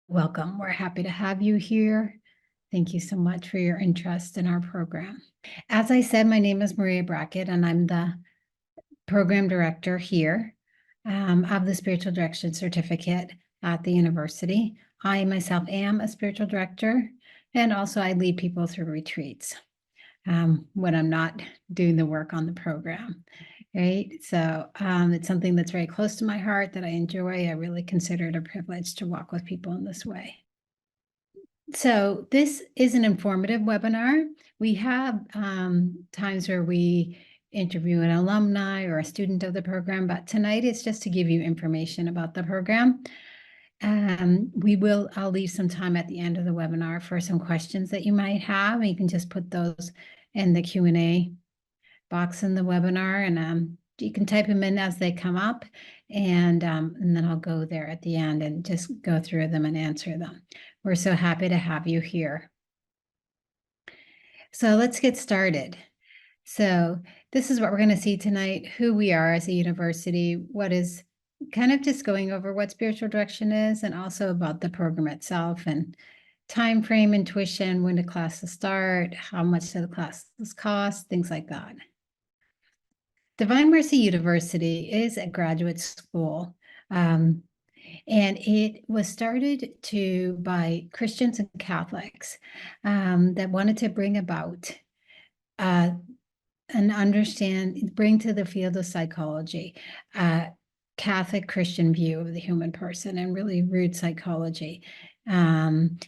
Welcome. We're happy to have you here. Thank you so much for your interest in our program. As I said, my name is Maria Brackett, and I'm the program director here of the Spiritual Direction Certificate at the university. I myself am a spiritual director, and also I lead people through retreats when I'm not doing the work on the program. Right. So it's something that's very close to my heart that I enjoy. I really consider it a privilege to walk with people in this way. So this is an informative webinar. We have times where we interview an alumni or a student of the program, but tonight it's just to give you information about the program. I'll leave some time at the end of the webinar for some questions that you might have. And you can just put those in the Q&A box in the webinar, and you can type them in as they come up, and then I'll go there at the end and just go through them and answer them. We're so happy to have you here. So let's get started. So this is what we're going to see tonight, who we are as a university, what is kind of just going over what spiritual direction is, and also about the program itself and time frame and tuition, when do classes start, how much do the classes cost, things like that. Divine Mercy University is a graduate school, and it was started by Christians and Catholics that wanted to bring about bring to the field of psychology a Catholic Christian view of the human person and really root psychology,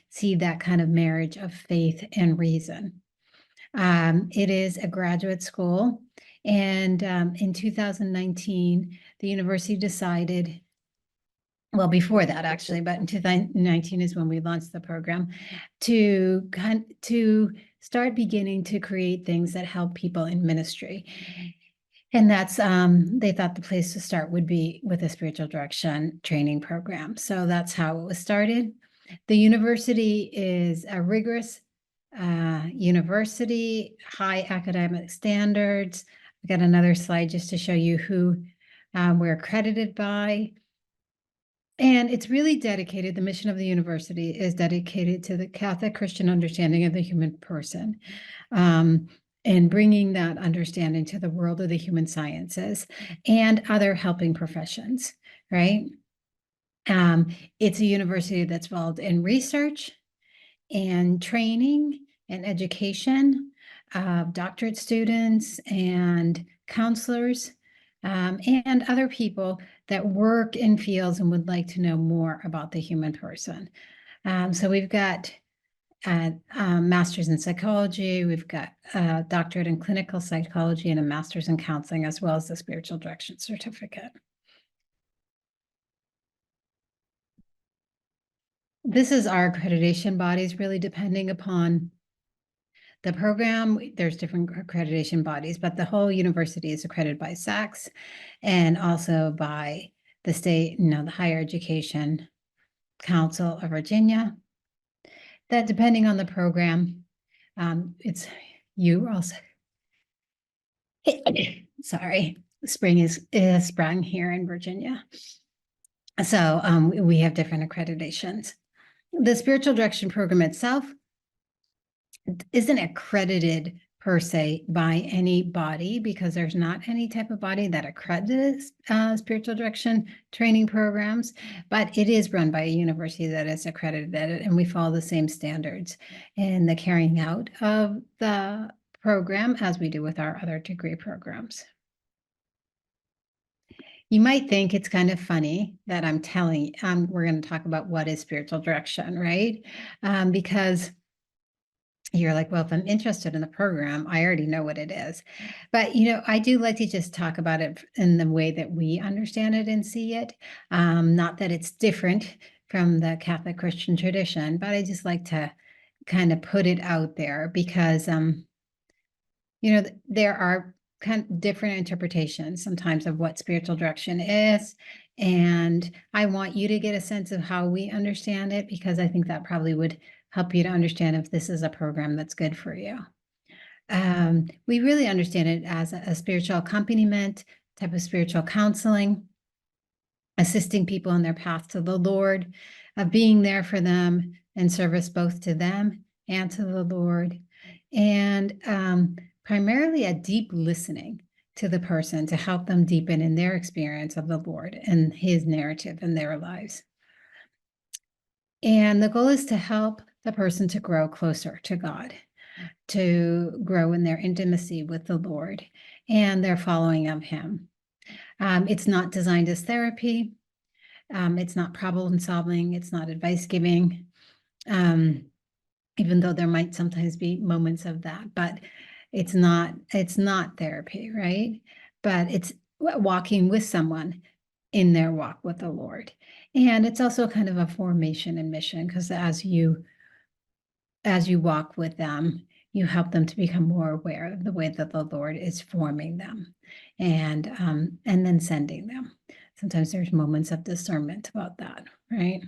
see that kind of marriage of faith and reason. It is a graduate school. And in 2019, the university decided, well, before that actually, but in 2019 is when we launched the program, to start beginning to create things that help people in ministry. And that's, they thought the place to start would be with a spiritual direction training program. So that's how it was started. The university is a rigorous university, high academic standards. I've got another slide just to show you who we're accredited by. And it's really dedicated, the mission of the university is dedicated to the Catholic Christian understanding of the human person, and bringing that understanding to the world of the human sciences and other helping professions, right? It's a university that's involved in research and training and education of doctorate students and counselors, and other people that work in fields and would like to know more about the human person. So we've got a master's in psychology, we've got a doctorate in clinical psychology and a master's in counseling, as well as the spiritual direction certificate. This is our accreditation bodies, really depending upon the program. There's different accreditation bodies, but the whole university is accredited by SACS and also by the state, the Higher Education Council of Virginia. That depending on the program, it's you also. Sorry, spring is sprung here in Virginia. So we have different accreditations. The spiritual direction program itself isn't accredited per se by any body, because there's not any type of body that accredits spiritual direction training programs, but it is run by a university that is accredited, and we follow the same standards in the carrying out of the program as we do with our other degree programs. You might think it's kind of funny that I'm telling, we're going to talk about what is spiritual direction, right? Because you're like, well, if I'm interested in the program, I already know what it is. But, I do like to just talk about it in the way that we understand it and see it. Not that it's different from the Catholic Christian tradition, but I just like to kind of put it out there because, there are kind of different interpretations sometimes of what spiritual direction is. And I want you to get a sense of how we understand it, because I think that probably would help you to understand if this is a program that's good for you. We really understand it as a spiritual accompaniment, type of spiritual counseling. assisting people on their path to the Lord, of being there for them in service both to them and to the Lord, and primarily a deep listening to the person to help them deepen in their experience of the Lord and his narrative in their lives. And the goal is to help the person to grow closer to God, to grow in their intimacy with the Lord and their following of him. It's not designed as therapy. It's not problem solving. It's not advice giving, even though there might sometimes be moments of that, but it's not therapy, right? But it's walking with someone in their walk with the Lord. And it's also kind of a formation and mission, because as you walk with them, you help them to become more aware of the way that the Lord is forming them and then sending them. Sometimes there's moments of discernment about that, right?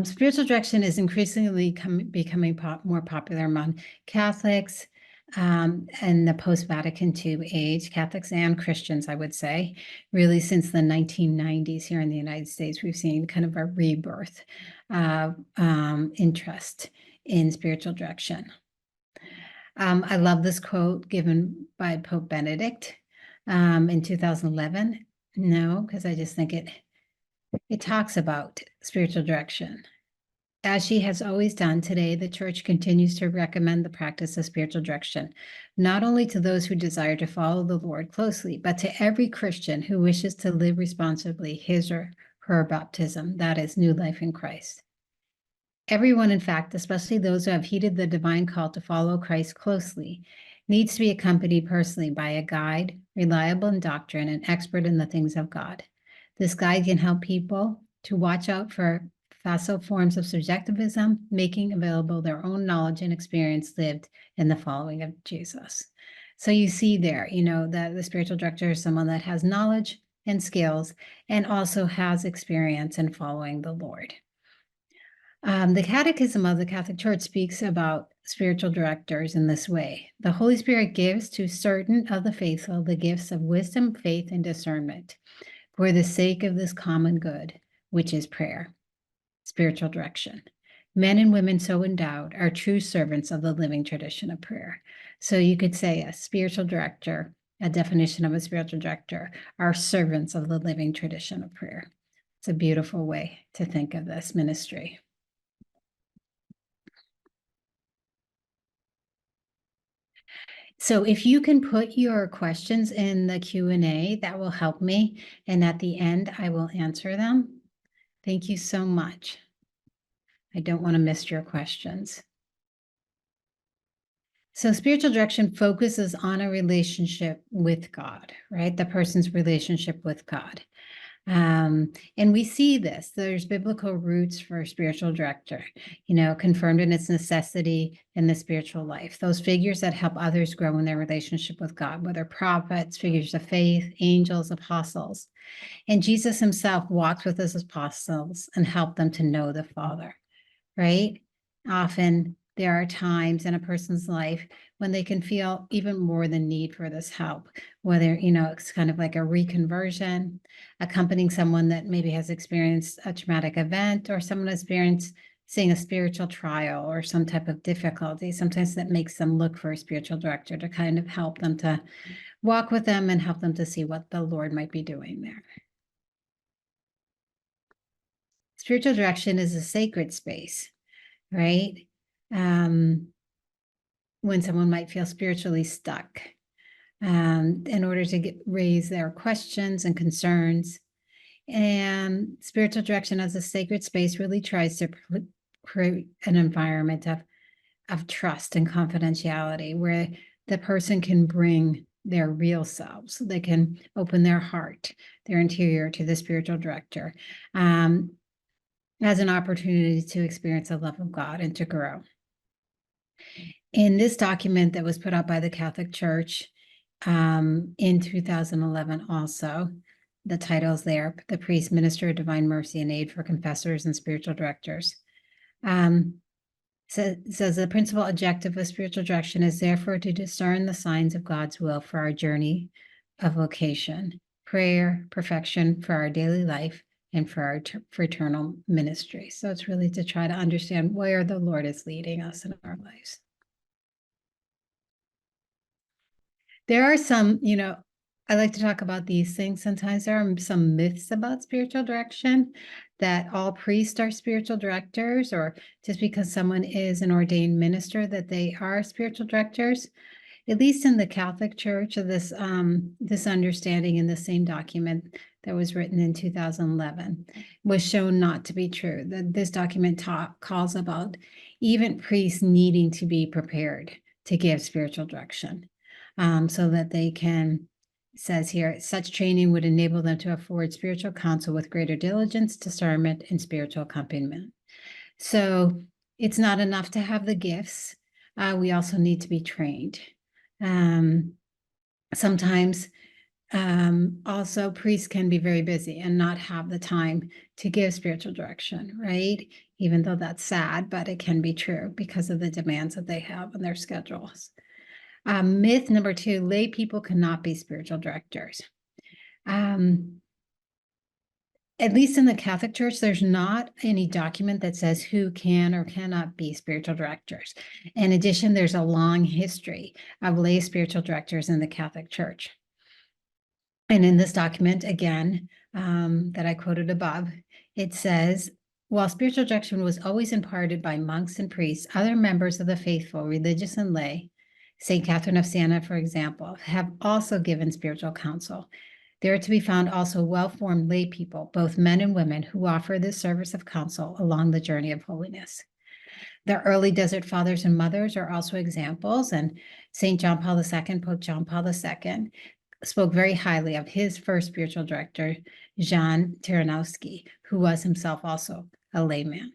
Spiritual direction is increasingly becoming more popular among Catholics and the post-Vatican II age, Catholics and Christians, I would say. Really, since the 1990s here in the United States, we've seen kind of a rebirth of interest in spiritual direction. I love this quote given by Pope Benedict in 2011. No, because I just think it talks about spiritual direction. As she has always done, today the Church continues to recommend the practice of spiritual direction, not only to those who desire to follow the Lord closely, but to every Christian who wishes to live responsibly his or her baptism, that is, new life in Christ. Everyone, in fact, especially those who have heeded the divine call to follow Christ closely, needs to be accompanied personally by a guide, reliable in doctrine, and expert in the things of God. This guide can help people to watch out for facile forms of subjectivism, making available their own knowledge and experience lived in the following of Jesus. So you see there, that the spiritual director is someone that has knowledge and skills and also has experience in following the Lord. The Catechism of the Catholic Church speaks about spiritual directors in this way. The Holy Spirit gives to certain of the faithful the gifts of wisdom, faith, and discernment for the sake of this common good, which is prayer, spiritual direction. Men and women so endowed are true servants of the living tradition of prayer. So you could say a spiritual director, a definition of a spiritual director, are servants of the living tradition of prayer. It's a beautiful way to think of this ministry. So if you can put your questions in the Q&A, that will help me. And at the end, I will answer them. Thank you so much. I don't want to miss your questions. So spiritual direction focuses on a relationship with God, right? The person's relationship with God. And we see this. There's biblical roots for spiritual director, confirmed in its necessity in the spiritual life. Those figures that help others grow in their relationship with God, whether prophets, figures of faith, angels, apostles. And Jesus himself walked with his apostles and helped them to know the Father, right? Often there are times in a person's life when they can feel even more the need for this help, whether, it's kind of like a reconversion, accompanying someone that maybe has experienced a traumatic event, or someone experiencing a spiritual trial or some type of difficulty. Sometimes that makes them look for a spiritual director to kind of help them to walk with them and help them to see what the Lord might be doing there. Spiritual direction is a sacred space, right? When someone might feel spiritually stuck, in order to raise their questions and concerns. And spiritual direction as a sacred space really tries to create an environment of trust and confidentiality where the person can bring their real selves. They can open their heart, their interior to the spiritual director as an opportunity to experience the love of God and to grow. In this document that was put out by the Catholic Church in 2011 also, the title is there, The Priest, Minister of Divine Mercy and Aid for Confessors and Spiritual Directors, Says the principal objective of spiritual direction is therefore to discern the signs of God's will for our journey of vocation, prayer, perfection for our daily life, and for our fraternal ministry. So it's really to try to understand where the Lord is leading us in our lives. There are some, I like to talk about these things. Sometimes there are some myths about spiritual direction, that all priests are spiritual directors, or just because someone is an ordained minister that they are spiritual directors. At least in the Catholic Church, of this understanding in the same document that was written in 2011 was shown not to be true. That this document calls about even priests needing to be prepared to give spiritual direction, so that they can. Says here, such training would enable them to afford spiritual counsel with greater diligence, discernment, and spiritual accompaniment. So it's not enough to have the gifts. We also need to be trained. Sometimes also priests can be very busy and not have the time to give spiritual direction, right? Even though that's sad, but it can be true because of the demands that they have on their schedules. Myth number 2, lay people cannot be spiritual directors. At least in the Catholic Church, there's not any document that says who can or cannot be spiritual directors. In addition, there's a long history of lay spiritual directors in the Catholic Church. And in this document, again, that I quoted above, it says, while spiritual direction was always imparted by monks and priests, other members of the faithful, religious and lay, St. Catherine of Siena, for example, have also given spiritual counsel. There are to be found also well-formed lay people, both men and women, who offer this service of counsel along the journey of holiness. The early desert fathers and mothers are also examples, and St. John Paul II, Pope John Paul II, spoke very highly of his first spiritual director, Jan Tyranowski, who was himself also a layman.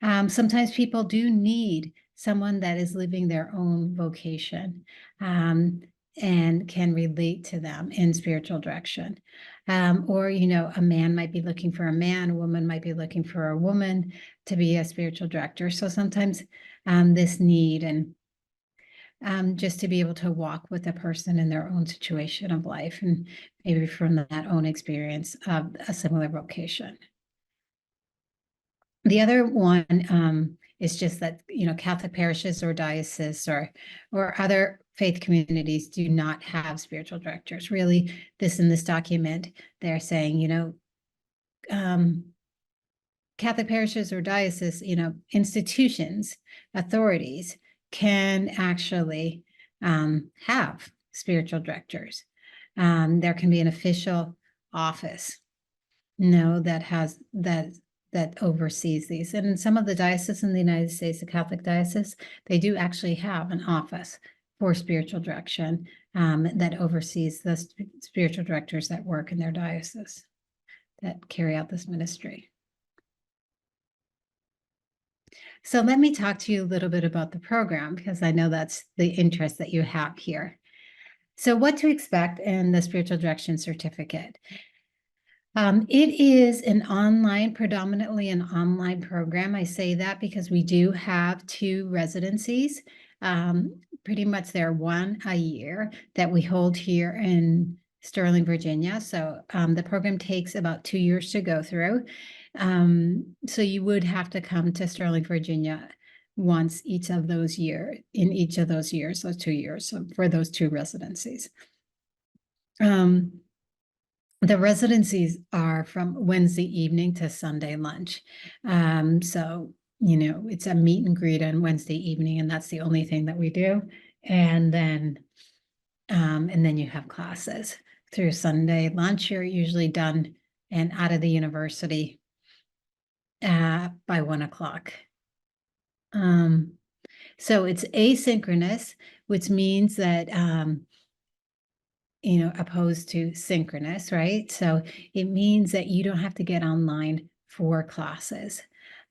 Sometimes people do need someone that is living their own vocation, and can relate to them in spiritual direction. Or, a man might be looking for a man, a woman might be looking for a woman to be a spiritual director. So sometimes this need and just to be able to walk with a person in their own situation of life and maybe from that own experience of a similar vocation. The other one is just that, Catholic parishes or dioceses or other faith communities do not have spiritual directors. Really, in this document, they're saying, Catholic parishes or dioceses, institutions, authorities can actually have spiritual directors. There can be an official office, that oversees these. And in some of the dioceses in the United States, the Catholic diocese, they do actually have an office for spiritual direction that oversees the spiritual directors that work in their diocese, that carry out this ministry. So let me talk to you a little bit about the program, because I know that's the interest that you have here. So what to expect in the spiritual direction certificate. It is predominantly an online program. I say that because we do have 2 residencies. Pretty much they're one a year that we hold here in Sterling, Virginia. So the program takes about 2 years to go through. So you would have to come to Sterling, Virginia once in each of those years, those 2 years, so for those 2 residencies. The residencies are from Wednesday evening to Sunday lunch. So, it's a meet and greet on Wednesday evening, and that's the only thing that we do. And then you have classes through Sunday lunch. You're usually done and out of the university by 1 o'clock. So it's asynchronous, which means that opposed to synchronous, right? So it means that you don't have to get online for classes.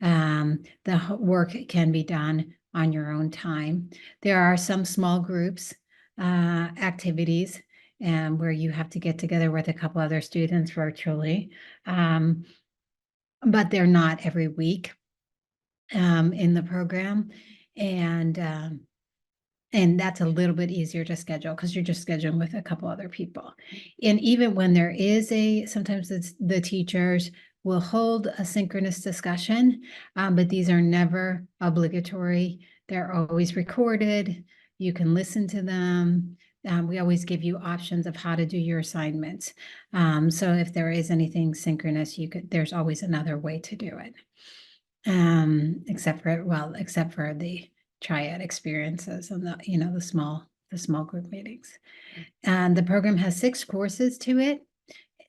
The work can be done on your own time. There are some small groups activities where you have to get together with a couple other students virtually, but they're not every week. in the program. And that's a little bit easier to schedule because you're just scheduling with a couple other people. And even when there is sometimes it's the teachers will hold a synchronous discussion, but these are never obligatory. They're always recorded. You can listen to them. We always give you options of how to do your assignments. So if there is anything synchronous, there's always another way to do it. Except for the triad experiences and the small group meetings. And the program has 6 courses to it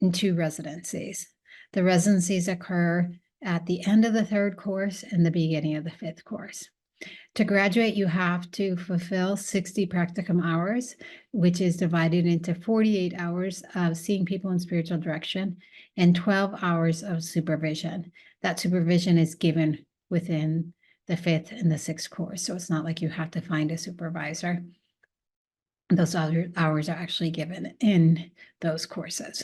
and 2 residencies. The residencies occur at the end of the 3rd course and the beginning of the 5th course. To graduate, you have to fulfill 60 practicum hours, which is divided into 48 hours of seeing people in spiritual direction and 12 hours of supervision. That supervision is given within the 5th and the 6th course, so it's not like you have to find a supervisor. Those other hours are actually given in those courses.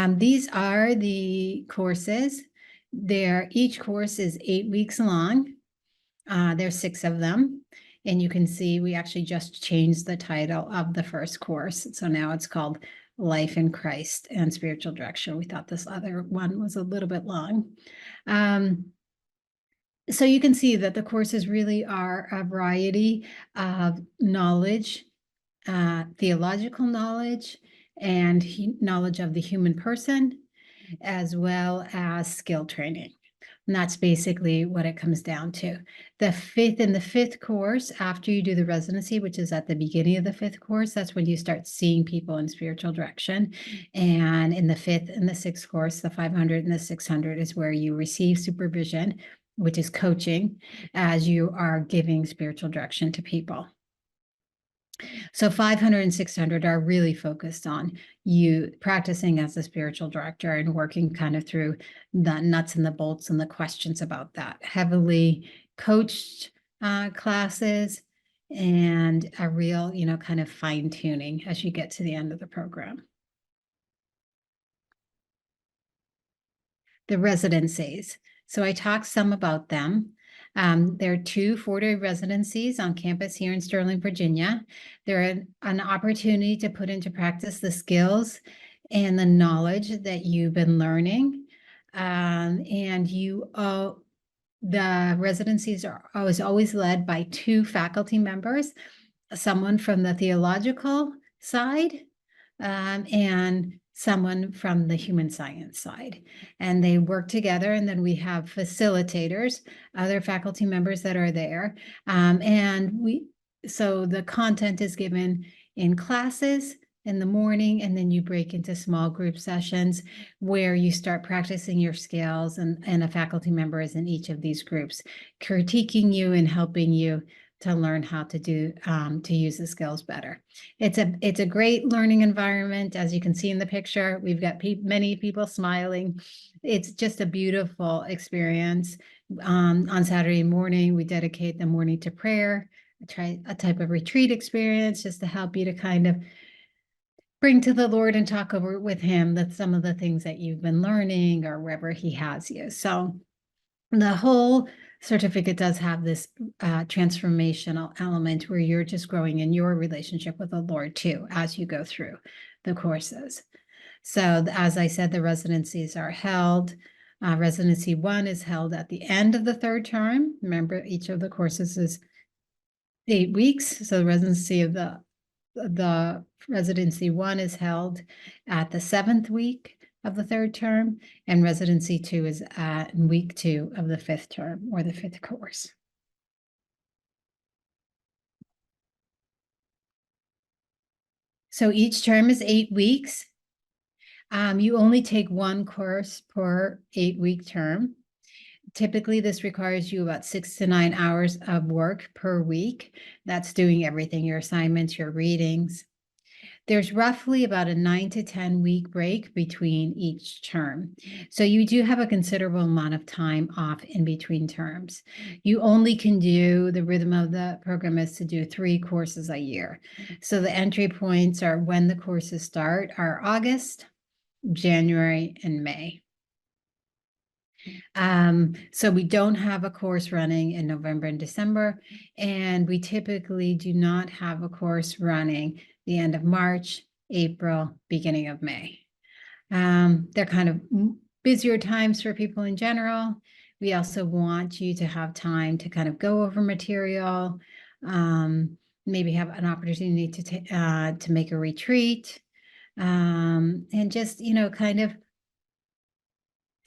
These are the courses. Each course is 8 weeks long. There's 6 of them. And you can see we actually just changed the title of the first course. So now it's called Life in Christ and Spiritual Direction. We thought this other one was a little bit long. So you can see that the courses really are a variety of knowledge, theological knowledge, and knowledge of the human person, as well as skill training. And that's basically what it comes down to. The 5th course, after you do the residency, which is at the beginning of the 5th course, that's when you start seeing people in spiritual direction. And in the 5th and the 6th course, the 500 and the 600 is where you receive supervision, which is coaching, as you are giving spiritual direction to people. So 500 and 600 are really focused on you practicing as a spiritual director and working kind of through the nuts and the bolts and the questions about that. Heavily coached classes and a real, kind of fine tuning as you get to the end of the program. The residencies. So I talked some about them. There are 2 4-day residencies on campus here in Sterling, Virginia. They're an opportunity to put into practice the skills and the knowledge that you've been learning. And the residencies are always led by 2 faculty members, someone from the theological side and someone from the human science side. And they work together, and then we have facilitators, other faculty members that are there. So the content is given in classes in the morning, and then you break into small group sessions where you start practicing your skills, and a faculty member is in each of these groups, critiquing you and helping you to learn how to use the skills better. It's a great learning environment. As you can see in the picture, we've got many people smiling. It's just a beautiful experience. On Saturday morning, we dedicate the morning to prayer, a type of retreat experience just to help you to kind of bring to the Lord and talk over with him some of the things that you've been learning or wherever he has you. So the whole certificate does have this transformational element where you're just growing in your relationship with the Lord too as you go through the courses. So as I said, the residencies are held. Residency 1 is held at the end of the 3rd term. Remember, each of the courses is 8 weeks. So the residency 1 is held at the 7th week of the 3rd term, and residency 2 is at week 2 of the 5th term or the 5th course. So each term is 8 weeks. You only take 1 course per 8-week term. Typically, this requires you about 6 to 9 hours of work per week. That's doing everything, your assignments, your readings. There's roughly about a 9 to 10 week break between each term. So you do have a considerable amount of time off in between terms. You only can the rhythm of the program is to do 3 courses a year. So the entry points are when the courses start are August, January and May. So we don't have a course running in November and December, and we typically do not have a course running the end of March, April, beginning of May. They're kind of busier times for people in general. We also want you to have time to kind of go over material, maybe have an opportunity to make a retreat, and just, kind of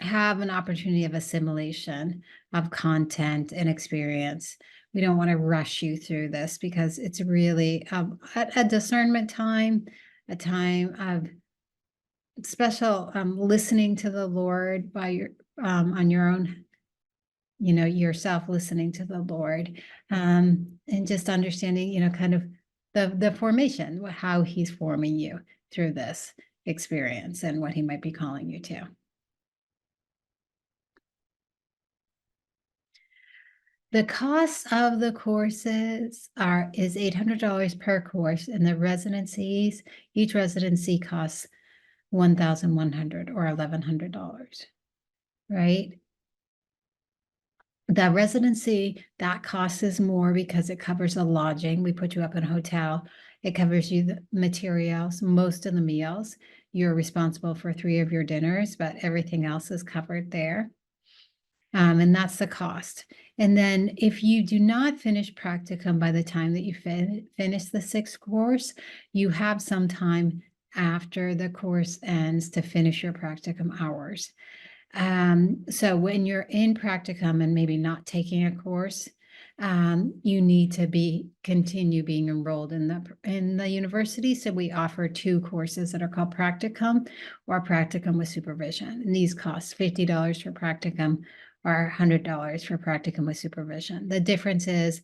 have an opportunity of assimilation of content and experience. We don't want to rush you through this because it's really a discernment time, a time of special listening to the Lord by your on your own, yourself listening to the Lord, and just understanding, kind of the formation, how he's forming you through this experience and what he might be calling you to. The cost of the courses is $800 per course, and the residencies, each residency costs $1,100 or $1,100, right? The residency, that cost is more because it covers the lodging. We put you up in a hotel. It covers you the materials, most of the meals. You're responsible for 3 of your dinners, but everything else is covered there. And that's the cost. And then if you do not finish practicum by the time that you finish the 6th course, you have some time after the course ends to finish your practicum hours. So when you're in practicum and maybe not taking a course, you need to continue being enrolled in the university. So we offer 2 courses that are called practicum or practicum with supervision. And these cost $50 for practicum or $100 for practicum with supervision. The difference is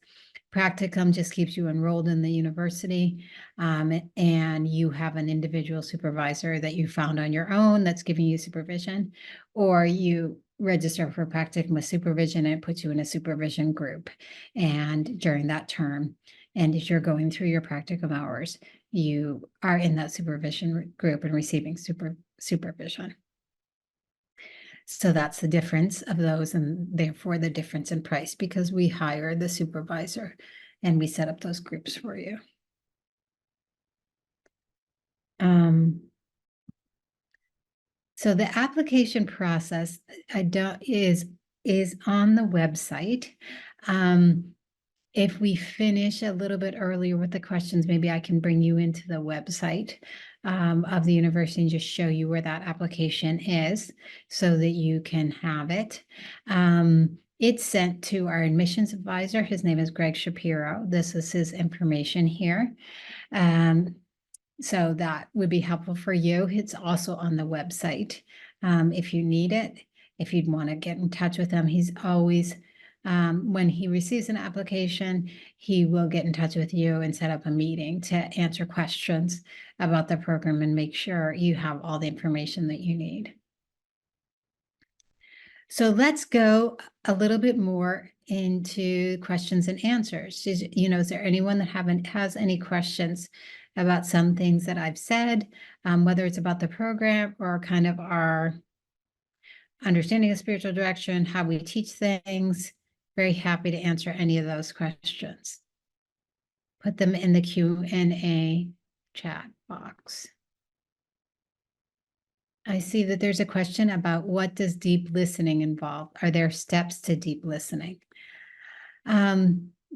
practicum just keeps you enrolled in the university, and you have an individual supervisor that you found on your own that's giving you supervision, or you register for practicum with supervision and it puts you in a supervision group. And during that term, and if you're going through your practicum hours, you are in that supervision group and receiving supervision. So that's the difference of those, and therefore the difference in price, because we hire the supervisor and we set up those groups for you. So the application process is on the website. If we finish a little bit earlier with the questions, maybe I can bring you into the website of the university and just show you where that application is so that you can have it. It's sent to our admissions advisor. His name is Greg Shapiro. This is his information here. So that would be helpful for you. It's also on the website if you need it. If you'd want to get in touch with him, he's always, when he receives an application, he will get in touch with you and set up a meeting to answer questions about the program and make sure you have all the information that you need. So let's go a little bit more into questions and answers. Is there anyone that has any questions about some things that I've said, whether it's about the program or kind of our understanding of spiritual direction, how we teach things? Very happy to answer any of those questions. Put them in the Q&A chat box. I see that there's a question about what does deep listening involve? Are there steps to deep listening?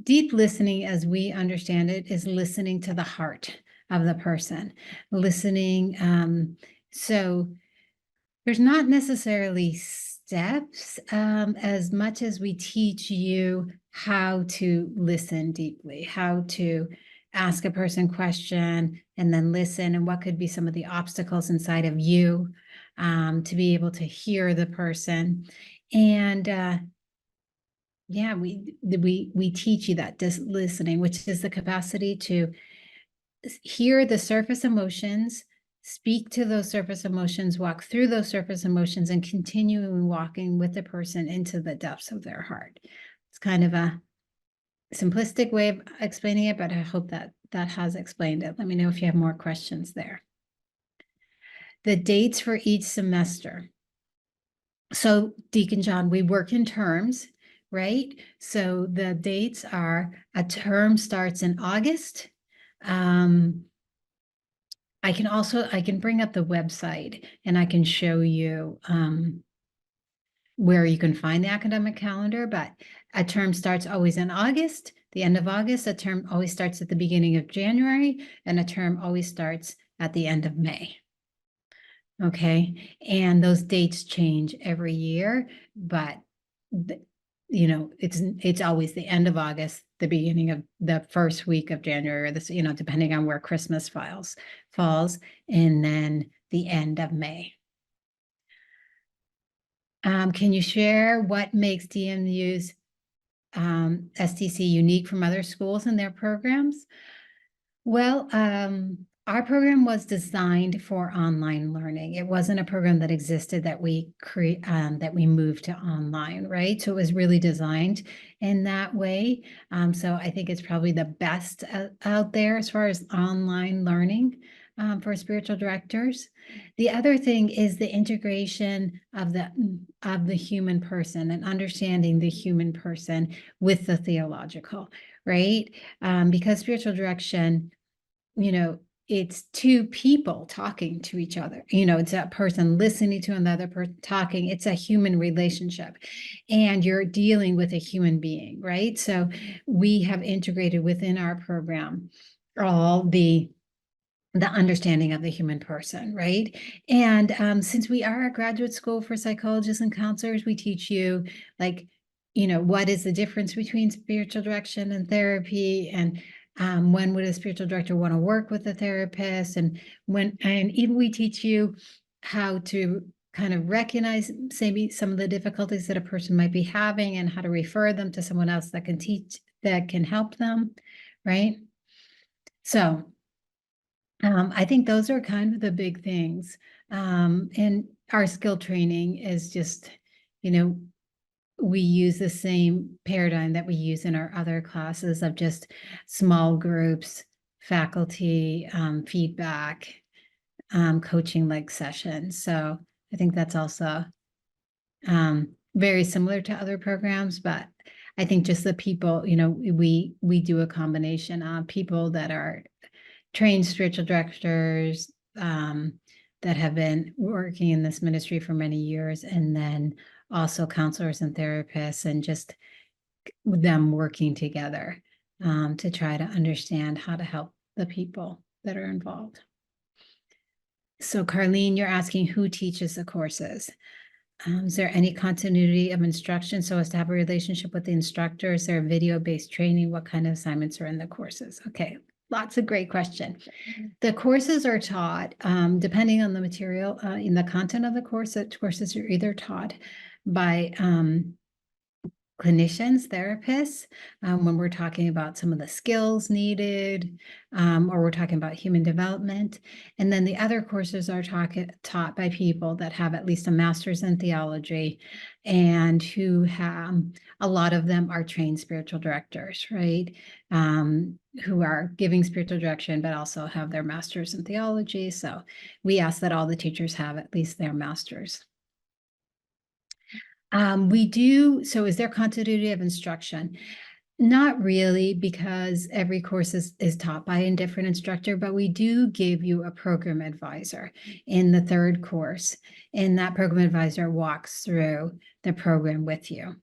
Deep listening, as we understand it, is listening to the heart of the person. Listening, so there's not necessarily steps as much as we teach you how to listen deeply, how to ask a person question and then listen, and what could be some of the obstacles inside of you to be able to hear the person. And yeah, we teach you that listening, which is the capacity to hear the surface emotions, speak to those surface emotions, walk through those surface emotions, and continue walking with the person into the depths of their heart. It's kind of a simplistic way of explaining it, but I hope that has explained it. Let me know if you have more questions there. the dates for each semester. So Deacon John, we work in terms, right? So the dates are, a term starts in August. I can bring up the website and I can show you where you can find the academic calendar, but a term starts always in August, the end of August. A term always starts at the beginning of January, and a term always starts at the end of May. Okay, and those dates change every year, but it's always the end of August, the beginning of the first week of January, or this, depending on where Christmas falls, and then the end of May. Can you share what makes DMU's STC unique from other schools and their programs? Well, our program was designed for online learning. It wasn't a program that existed that we moved to online, right? So it was really designed in that way. So I think it's probably the best out there as far as online learning for spiritual directors. The other thing is the integration of the human person and understanding the human person with the theological, right? Because spiritual direction, it's two people talking to each other. It's a person listening to another person talking. It's a human relationship, and you're dealing with a human being, right? So we have integrated within our program all the understanding of the human person, right? And since we are a graduate school for psychologists and counselors, we teach you, what is the difference between spiritual direction and therapy, and when would a spiritual director want to work with a therapist, and even we teach you how to kind of recognize maybe some of the difficulties that a person might be having, and how to refer them to someone else that can help them, right? So I think those are kind of the big things. And our skill training is just, we use the same paradigm that we use in our other classes of just small groups, faculty, feedback, coaching-like sessions. So I think that's also very similar to other programs, but I think just the people, we do a combination of people that are trained spiritual directors that have been working in this ministry for many years, and then also counselors and therapists, and just them working together to try to understand how to help the people that are involved. So Carlene, you're asking who teaches the courses. Is there any continuity of instruction so as to have a relationship with the instructor? Is there a video-based training? What kind of assignments are in the courses? Okay, lots of great questions. The courses are taught, depending on the material, in the content of the course, courses are either taught by clinicians, therapists, when we're talking about some of the skills needed, or we're talking about human development. And then the other courses are taught by people that have at least a master's in theology, and who have, a lot of them are trained spiritual directors, right? Who are giving spiritual direction, but also have their master's in theology. So we ask that all the teachers have at least their master's. We do. So is there continuity of instruction? Not really, because every course is taught by a different instructor, but we do give you a program advisor in the third course, and that program advisor walks through the program with you.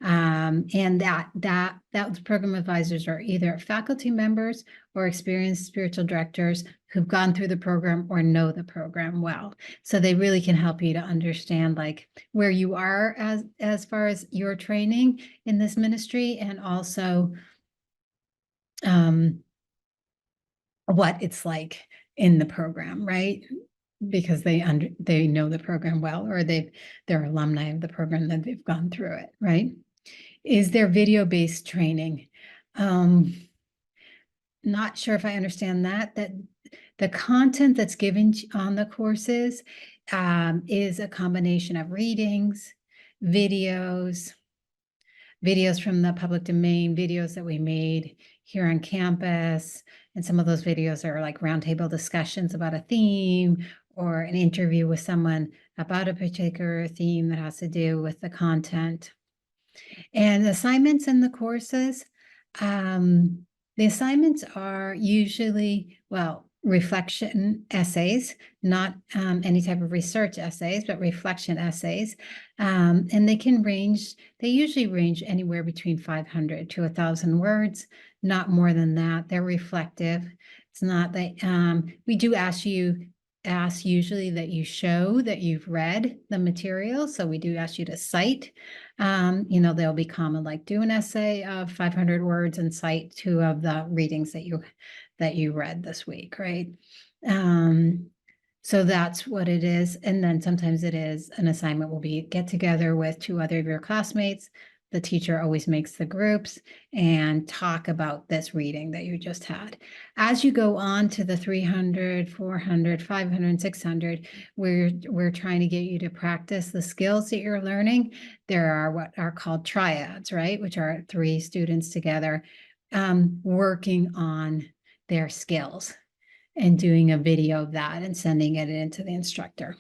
And those program advisors are either faculty members or experienced spiritual directors who've gone through the program or know the program well. So they really can help you to understand where you are as far as your training in this ministry, and also what it's like in the program, right? Because they know the program well, or they're alumni of the program, that they've gone through it, right? Is there video-based training? Not sure if I understand that the content that's given on the courses is a combination of readings, videos from the public domain, videos that we made here on campus. And some of those videos are like roundtable discussions about a theme, or an interview with someone about a particular theme that has to do with the content. And assignments in the courses, the assignments are usually, well, reflection essays, not any type of research essays, but reflection essays. And they usually range anywhere between 500 to 1,000 words, not more than that. They're reflective. It's not that we do ask usually that you show that you've read the material. So we do ask you to cite. They'll be common, like do an essay of 500 words and cite 2 of the readings that you read this week, right? So that's what it is. And then sometimes it is an assignment will be get together with 2 other of your classmates. The teacher always makes the groups and talk about this reading that you just had. As you go on to the 300, 400, 500, 600, we're trying to get you to practice the skills that you're learning. There are what are called triads, right? Which are 3 students together working on their skills and doing a video of that and sending it into the instructor.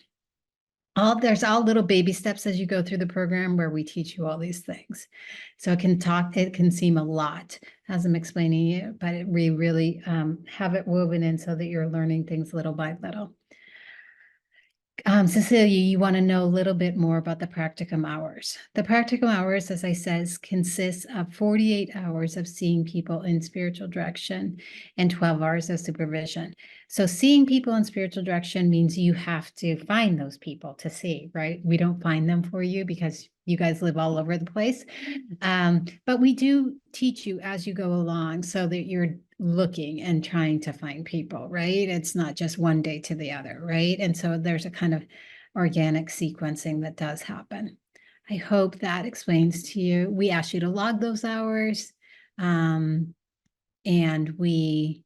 There's all little baby steps as you go through the program where we teach you all these things. So it can seem a lot as I'm explaining it, but we really have it woven in so that you're learning things little by little. Cecilia, you want to know a little bit more about the practicum hours. The practicum hours, as I said, consists of 48 hours of seeing people in spiritual direction and 12 hours of supervision. So seeing people in spiritual direction means you have to find those people to see, right? We don't find them for you because you guys live all over the place. But we do teach you as you go along so that you're looking and trying to find people, right? It's not just one day to the other, right? And so there's a kind of organic sequencing that does happen. I hope that explains to you. We ask you to log those hours, and we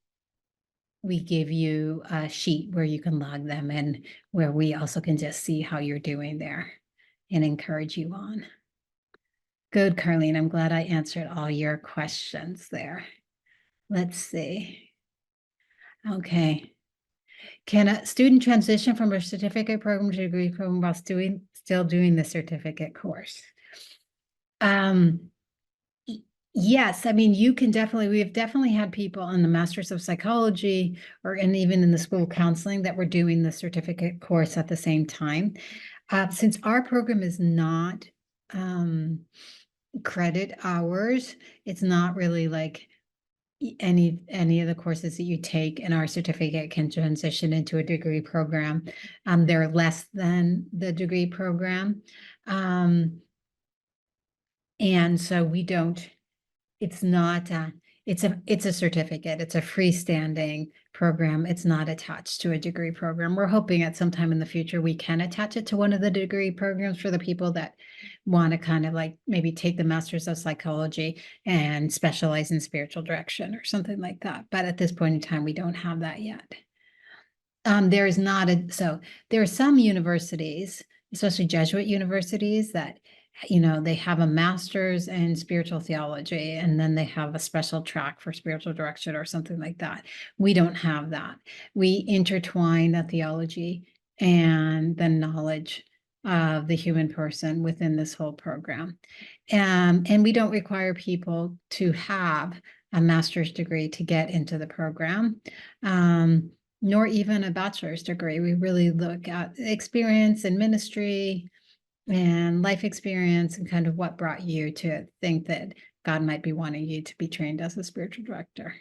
give you a sheet where you can log them and where we also can just see how you're doing there and encourage you on. Good, Carlene. I'm glad I answered all your questions there. Let's see. Okay. Can a student transition from a certificate program to a degree program while still doing the certificate course? Yes, I mean, we have definitely had people in the Masters of Psychology and even in the school counseling that were doing the certificate course at the same time. Since our program is not credit hours, it's not really like any of the courses that you take in our certificate can transition into a degree program. They're less than the degree program. And so we don't, it's not, it's a certificate. It's a freestanding program. It's not attached to a degree program. We're hoping at some time in the future we can attach it to one of the degree programs for the people that want to kind of like maybe take the Masters of Psychology and specialize in spiritual direction or something like that. But at this point in time, we don't have that yet. There are some universities, especially Jesuit universities, that they have a master's in spiritual theology, and then they have a special track for spiritual direction or something like that. We don't have that. We intertwine the theology and the knowledge of the human person within this whole program. And we don't require people to have a master's degree to get into the program. Nor even a bachelor's degree. We really look at experience in ministry and life experience and kind of what brought you to think that God might be wanting you to be trained as a spiritual director.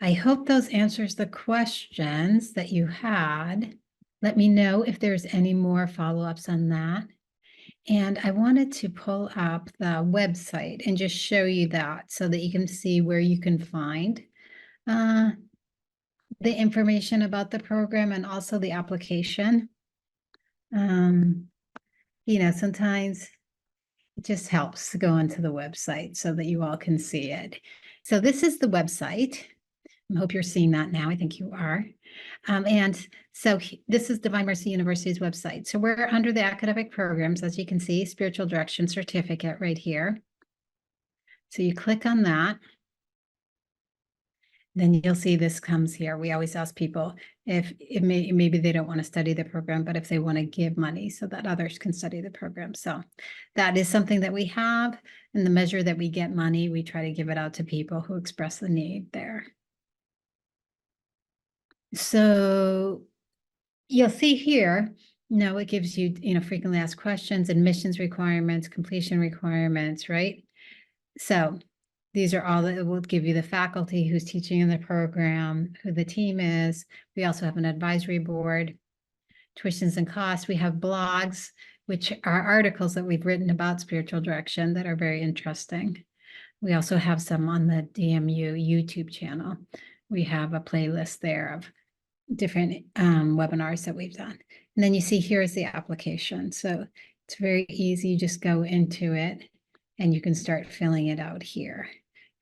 I hope those answers the questions that you had. Let me know if there's any more follow-ups on that. And I wanted to pull up the website and just show you that so that you can see where you can find the information about the program and also the application. Sometimes it just helps to go onto the website so that you all can see it. So this is the website. I hope you're seeing that now. I think you are. And so this is Divine Mercy University's website. So we're under the academic programs, as you can see, spiritual direction certificate right here. So you click on that. Then you'll see this comes here. We always ask people if maybe they don't want to study the program, but if they want to give money so that others can study the program. So that is something that we have. In the measure that we get money, we try to give it out to people who express the need there. So you'll see here, it gives you, frequently asked questions, admissions requirements, completion requirements, right? So these are all that it will give you the faculty who's teaching in the program, who the team is. We also have an advisory board, tuitions and costs. We have blogs, which are articles that we've written about spiritual direction that are very interesting. We also have some on the DMU YouTube channel. We have a playlist there of different webinars that we've done. And then you see here is the application. So it's very easy. You just go into it and you can start filling it out here,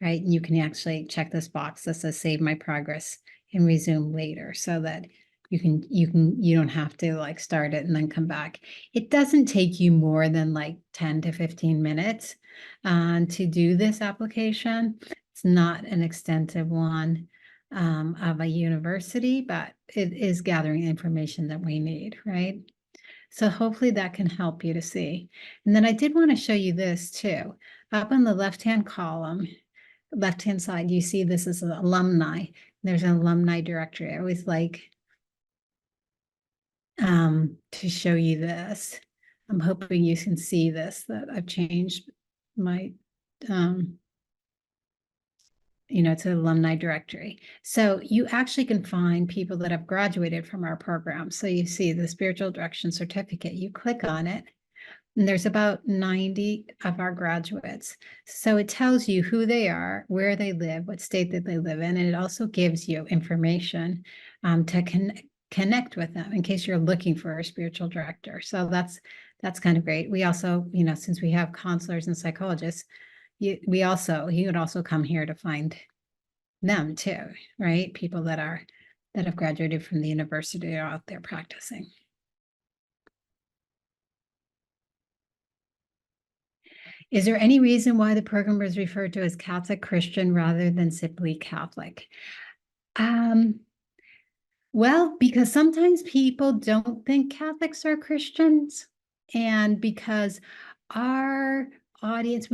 right? And you can actually check this box that says save my progress and resume later, so that you don't have to like start it and then come back. It doesn't take you more than like 10 to 15 minutes to do this application. It's not an extensive one of a university, but it is gathering information that we need, right? So hopefully that can help you to see. And then I did want to show you this too. Up on the left-hand column, left-hand side, you see this is an alumni. There's an alumni directory. I always like to show you this. I'm hoping you can see this, that I've changed my it's an alumni directory. So you actually can find people that have graduated from our program. So you see the spiritual direction certificate, you click on it, and there's about 90 of our graduates. So it tells you who they are, where they live, what state that they live in, and it also gives you information to connect with them in case you're looking for a spiritual director. So that's kind of great. We also, since we have counselors and psychologists, you would also come here to find them too, right? People that have graduated from the university are out there practicing. Is there any reason why the program was referred to as Catholic Christian rather than simply Catholic? Well, because sometimes people don't think Catholics are Christians, and because our audience,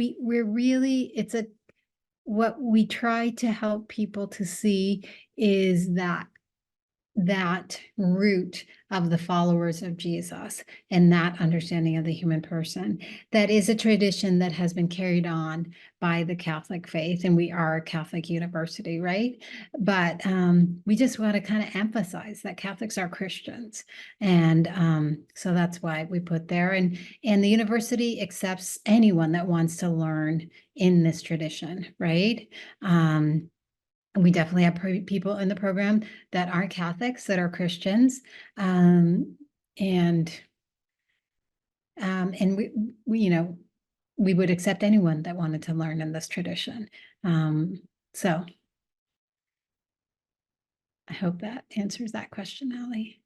what we try to help people to see is that root of the followers of Jesus and that understanding of the human person. That is a tradition that has been carried on by the Catholic faith, and we are a Catholic university, right? But we just want to kind of emphasize that Catholics are Christians, and so that's why we put there. And the university accepts anyone that wants to learn in this tradition, right? We definitely have people in the program that aren't Catholics, that are Christians, and we would accept anyone that wanted to learn in this tradition. So I hope that answers that question, Allie.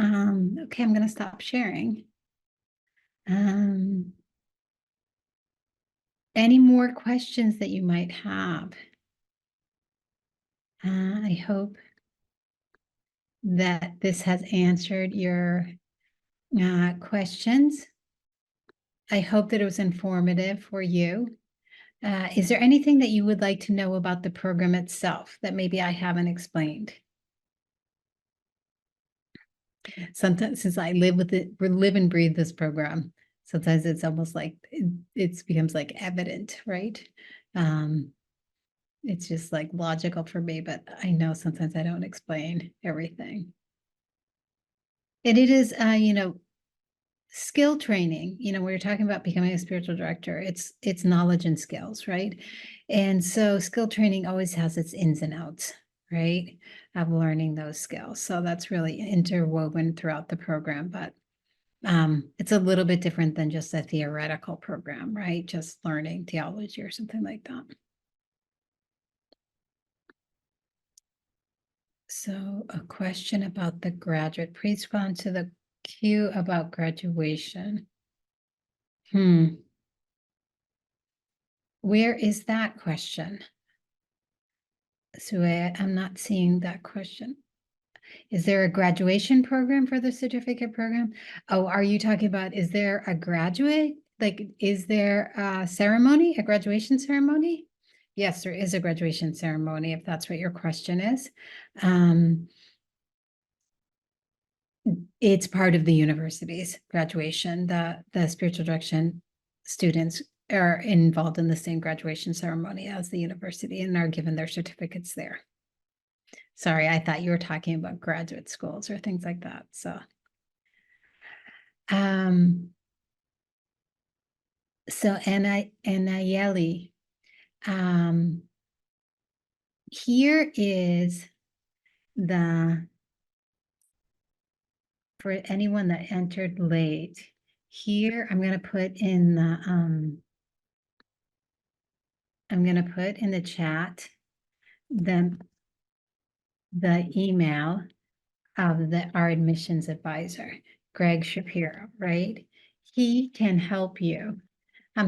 Okay, I'm going to stop sharing. Any more questions that you might have? I hope that this has answered your questions. I hope that it was informative for you. Is there anything that you would like to know about the program itself that maybe I haven't explained? Sometimes, since I live and breathe this program, sometimes it's almost like it becomes like evident, right? It's just like logical for me, but I know sometimes I don't explain everything. And it is, skill training. We were talking about becoming a spiritual director. It's knowledge and skills, right? And so skill training always has its ins and outs, right, of learning those skills. So that's really interwoven throughout the program, but it's a little bit different than just a theoretical program, right? Just learning theology or something like that. So a question about the graduate. Please respond to the Q about graduation. Where is that question? So I'm not seeing that question. Is there a graduation program for the certificate program? Oh, are you talking about, is there a graduate? Like, is there a ceremony, a graduation ceremony? Yes, there is a graduation ceremony, if that's what your question is. It's part of the university's graduation. The spiritual direction students are involved in the same graduation ceremony as the university and are given their certificates there. Sorry, I thought you were talking about graduate schools or things like that. So Anayeli, here is for anyone that entered late, here I'm going to put in the chat the email of our admissions advisor, Greg Shapiro, right? He can help you.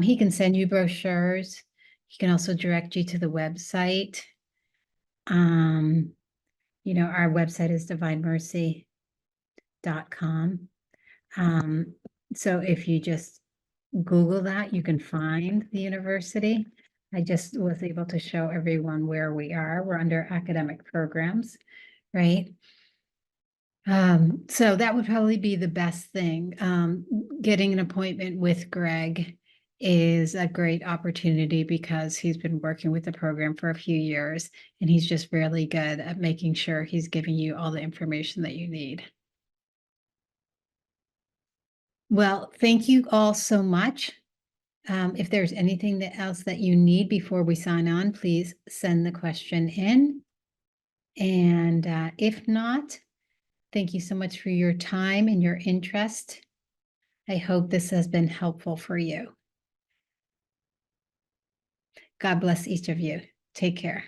He can send you brochures. He can also direct you to the website. Our website is divinemercy.com. So if you just Google that, you can find the university. I just was able to show everyone where we are. We're under academic programs, right? So that would probably be the best thing. Getting an appointment with Greg is a great opportunity because he's been working with the program for a few years and he's just really good at making sure he's giving you all the information that you need. Well, thank you all so much. If there's anything else that you need before we sign on, please send the question in. And if not, thank you so much for your time and your interest. I hope this has been helpful for you. God bless each of you. Take care.